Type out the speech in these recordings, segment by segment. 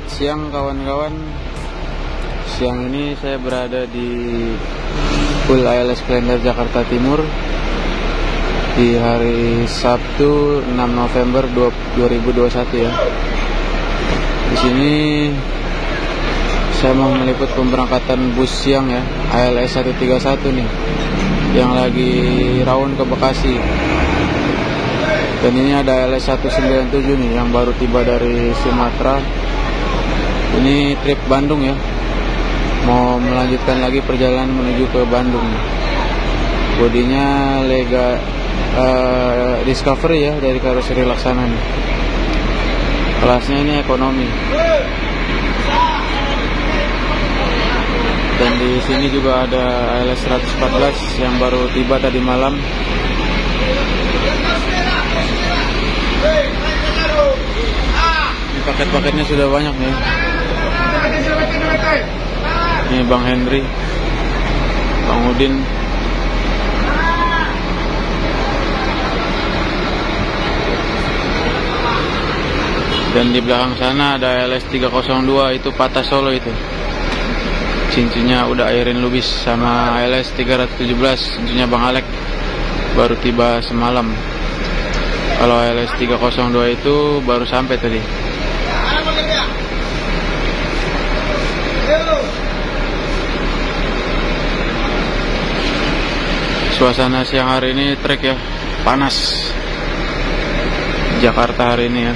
Selamat siang kawan-kawan. Siang ini saya berada di Full ALS Klender Jakarta Timur di hari Sabtu 6 November 2021 ya. Di sini saya mau meliput pemberangkatan bus siang ya, ALS 131 nih, yang lagi round ke Bekasi. Dan ini ada ALS 197 nih yang baru tiba dari Sumatera. Ini trip Bandung ya, mau melanjutkan lagi perjalanan menuju ke Bandung. Bodinya Lega Discovery ya, dari karoseri Laksana nih. Kelasnya ini ekonomi. Dan di sini juga ada ALS 114 yang baru tiba tadi malam. Ini paket-paketnya sudah banyak nih. Ini Bang Henry, Bang Udin. Dan di belakang sana ada ALS 302, itu patah Solo itu. Cincinnya udah airin lubis. Sama ALS 317, cincinnya Bang Alek, baru tiba semalam. Kalau ALS 302 itu baru sampai tadi. Suasana siang hari ini trek ya, panas Jakarta hari ini ya.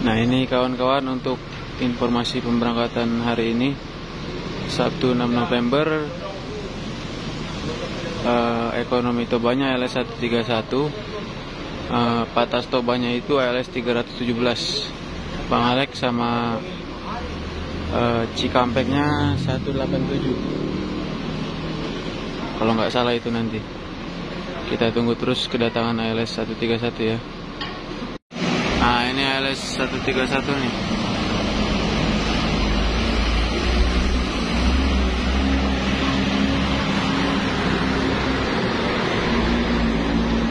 Nah ini kawan-kawan untuk informasi pemberangkatan hari ini, Sabtu 6 November. Ekonomi Tobanya ALS 131, Patas Tobanya itu ALS 317, Bang Alek sama Cikampeknya 187 kalau nggak salah itu. Nanti kita tunggu terus kedatangan ALS 131 ya. Nah ini ALS 131 nih.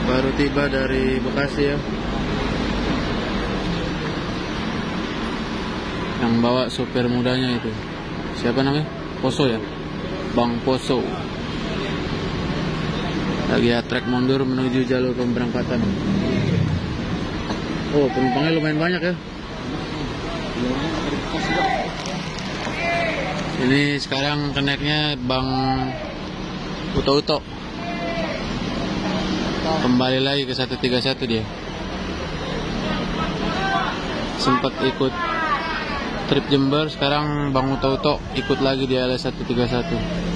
Baru tiba dari Bekasi ya. Yang bawa sopir mudanya itu siapa namanya? Poso ya, Bang Poso. Lagi trek mundur menuju jalur pemberangkatan. Oh, penumpangnya lumayan banyak ya. Ini sekarang keneknya Bang Uto-Uto. Kembali lagi ke 131 dia. Sempat ikut trip Jember, sekarang Bang Uto-Uto ikut lagi di ALS 131.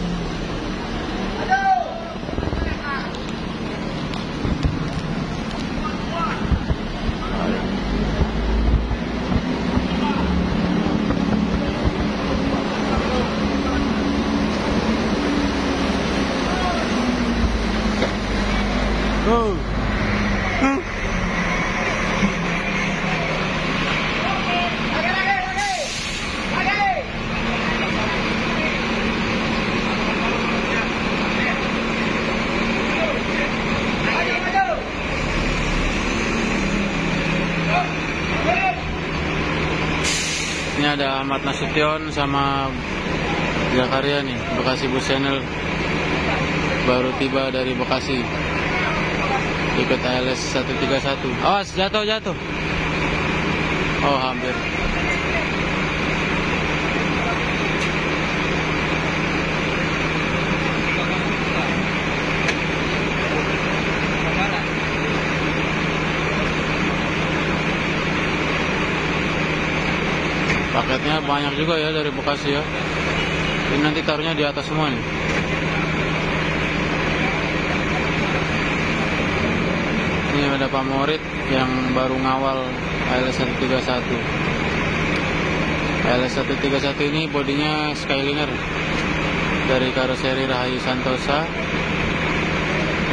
Ini ada Ahmad Nasution sama Zakaria nih, Bekasi Bus Channel, baru tiba dari Bekasi ikut ALS 131. Awas jatuh. Oh hampir. Paketnya banyak juga ya dari Bekasi ya. Ini nanti taruhnya di atas semua nih. Ini ada Pak Morit yang baru ngawal ALS 131. ALS 131 ini bodinya Skyliner dari karoseri Rahayu Santosa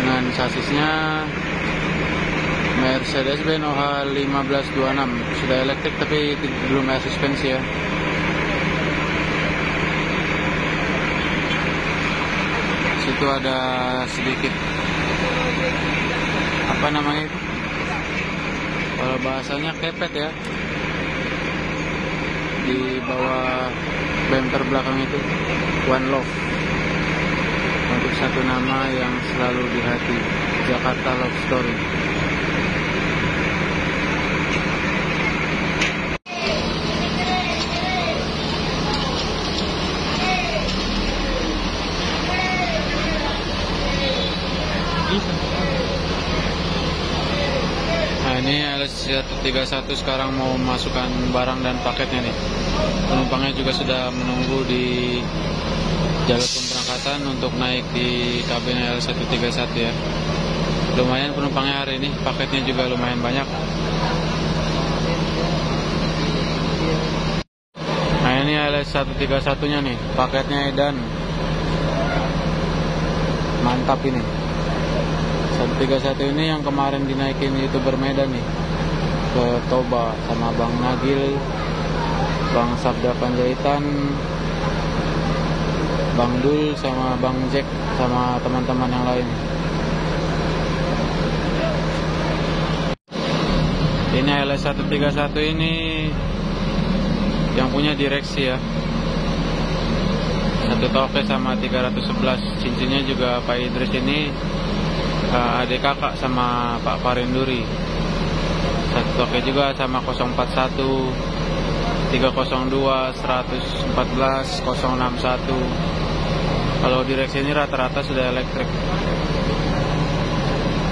dengan sasisnya Mercedes-Benz OH 1526. Sudah elektrik tapi belum ada suspensi ya. Situ ada sedikit apa namanya itu, kalau bahasanya kepet ya, di bawah bumper belakang itu One Love, untuk satu nama yang selalu di hati, Jakarta Love Story. Nah, ini LS131 sekarang mau masukkan barang dan paketnya nih. Penumpangnya juga sudah menunggu di jalur pemberangkatan untuk naik di kabin LS131 ya. Lumayan penumpangnya hari ini, paketnya juga lumayan banyak. Nah, ini LS131 nya nih, paketnya edan. Mantap ini. 131 ini yang kemarin dinaikin YouTuber Medan nih ke Toba sama Bang Nagil, Bang Sabda Panjaitan, Bang Dul sama Bang Jack sama teman-teman yang lain. Ini LS131 ini yang punya direksi ya, 1 toke sama 311. Cincinnya juga Pak Idris ini adik kakak sama Pak Farinduri. 1 toke juga sama 041, 302, 114, 061. Kalau direksi ini rata-rata sudah elektrik.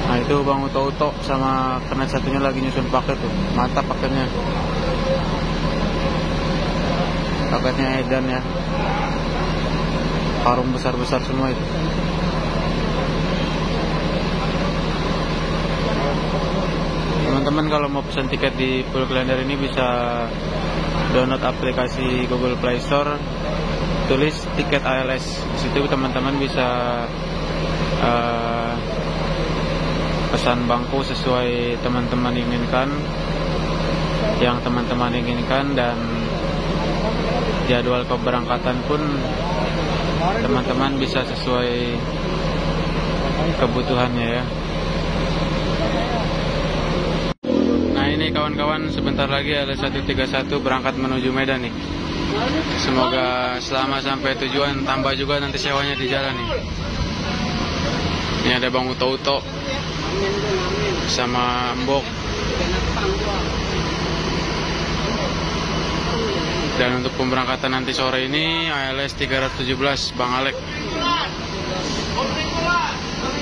Nah, itu Bang Uto-Uto sama Kenet satunya lagi nyusun paket tuh. Mantap paketnya. Paketnya edan ya. Karung besar-besar semua itu. Teman-teman kalau mau pesan tiket di Full Calendar ini bisa download aplikasi Google Play Store, tulis tiket ALS. Di situ teman-teman bisa pesan bangku sesuai teman-teman inginkan, yang teman-teman inginkan, dan jadwal keberangkatan pun teman-teman bisa sesuai kebutuhannya ya. Nah, ini kawan-kawan, sebentar lagi LS131 berangkat menuju Medan nih. Semoga selamat sampai tujuan, tambah juga nanti sewanya di jalan nih. Ini ada Bang Uto-Uto sama Mbok. Dan untuk pemberangkatan nanti sore ini ALS 317 Bang Alek.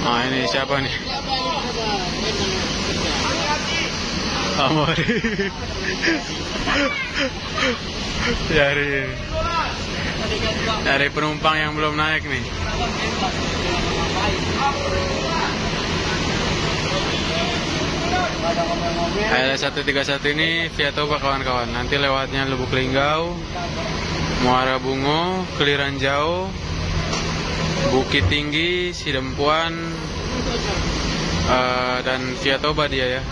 Nah, ini siapa nih? Amori. Dari penumpang yang belum naik nih. LS131 ini via Toba kawan-kawan. Nanti lewatnya Lubuk Linggau, Muara Bungo, Keliran Jauh, Bukit Tinggi, Sidempuan, dan via Toba dia ya.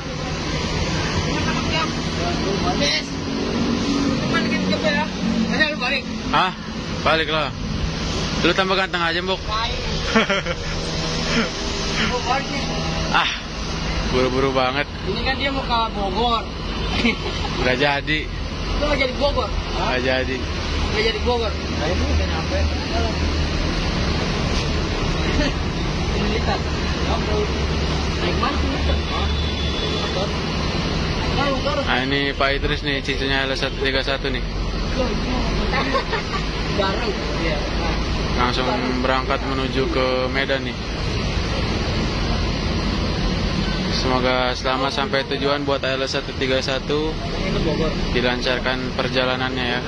Hah? Balik lah. Lu tambah ganteng aja, Mbok. Ah, buru-buru banget. Ini kan dia mau ke Bogor. Udah jadi. Itu nggak jadi Bogor? Udah jadi. Nggak jadi Bogor. Nah, ini udah nyampe. Ini lihat. Naik mana sih? Nah, ini Pak Idris nih, cincinnya LS131 nih. Bareng. Iya. Langsung berangkat menuju ke Medan nih. Semoga selamat sampai tujuan buat LS131. Dilancarkan perjalanannya ya.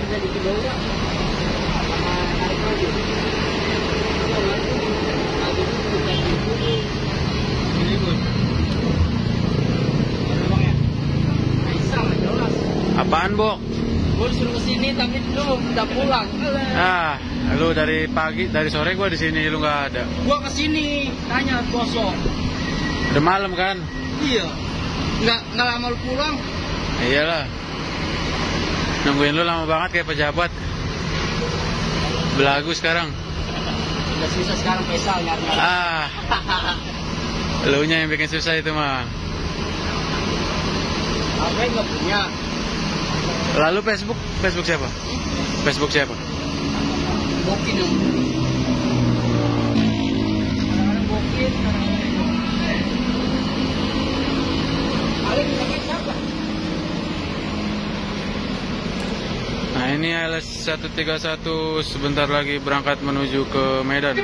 Apaan, Bok? Gue disuruh kesini tapi lu udah pulang. Ah, lu dari pagi, dari sore gua di sini, lu nggak ada. Gua kesini tanya kosong. Udah malam kan? Iya. Nggak lama lu pulang. Iyalah. Nungguin lu lama banget kayak pejabat. Belagu sekarang. Udah susah sekarang Faisal nyari. Ah. Elunya yang bikin susah itu mah. Apa nggak punya? Lalu Facebook siapa? Facebook siapa? Bokin dong. Kadang-kadang bokin, kadang-kadang. Paling pakai siapa? Nah ini ALS 131 sebentar lagi berangkat menuju ke Medan.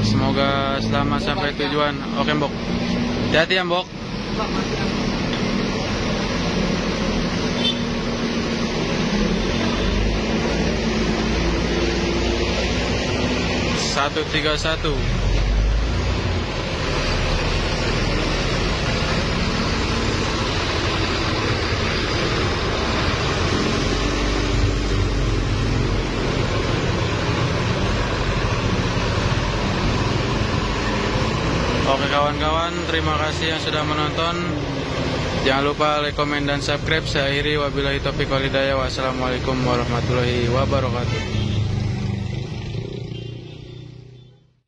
Semoga selamat sampai tujuan. Oke Mbok. Hati-hati ya Mbok. Pak, masih ada. 131. Oke kawan-kawan, terima kasih yang sudah menonton. Jangan lupa like, komen, dan subscribe. Saya akhiri, wabillahi taufiq wal hidayah. Wassalamualaikum warahmatullahi wabarakatuh.